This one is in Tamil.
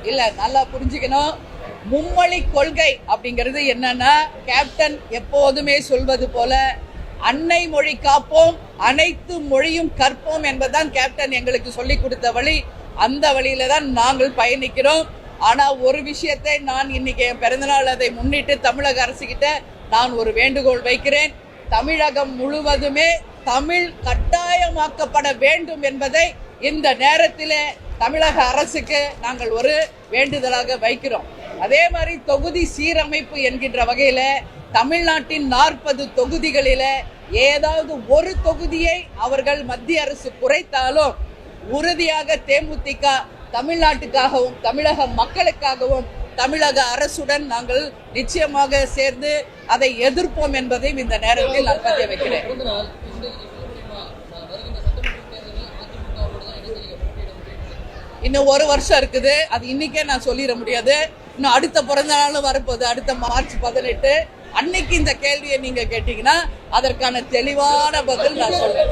இல்ல, நல்லா புரிஞ்சுக்கணும். மும்மொழி கொள்கை அப்படிங்கிறது என்னன்னா, கேப்டன் எப்போதுமே சொல்வது போல அன்னை மொழி காப்போம், அனைத்து மொழியும் கற்போம் என்பதுதான் கேப்டன் எங்களுக்கு சொல்லிக் கொடுத்த வழி. அந்த வழியில தான் நாங்கள் பயணிக்கிறோம். ஆனா ஒரு விஷயத்தை நான் இன்னைக்கு என் பிறந்தநாள் அதை முன்னிட்டு தமிழக அரசுகிட்ட நான் ஒரு வேண்டுகோள் வைக்கிறேன். தமிழகம் முழுவதுமே தமிழ் கட்டாயமாக்கப்பட வேண்டும் என்பதை இந்த நேரத்திலே தமிழக அரசுக்கு நாங்கள் ஒரு வேண்டுதலாக வைக்கிறோம். அதே மாதிரி தொகுதி சீரமைப்பு என்கின்ற வகையில தமிழ்நாட்டின் 40 தொகுதிகளில ஏதாவது ஒரு தொகுதியை அவர்கள் மத்திய அரசு குறைத்தாலும் உறுதியாக தேமுதிக தமிழ்நாட்டுக்காகவும் தமிழக மக்களுக்காகவும் தமிழக அரசுடன் நாங்கள் நிச்சயமாக சேர்ந்து அதை எதிர்ப்போம் என்பதையும் இந்த நேரத்தில் நான் பதிய வைக்கிறேன். இன்னும் ஒரு வருஷம் இருக்குது. அது இன்னைக்கே நான் சொல்லிட முடியாது. இன்னும் அடுத்த பிறந்த நாளும் வரப்போகுது, அடுத்த மார்ச் 18. அன்னைக்கு இந்த கேள்வியை நீங்க கேட்டீங்கன்னா அதற்கான தெளிவான பதில் நான் சொல்றேன்.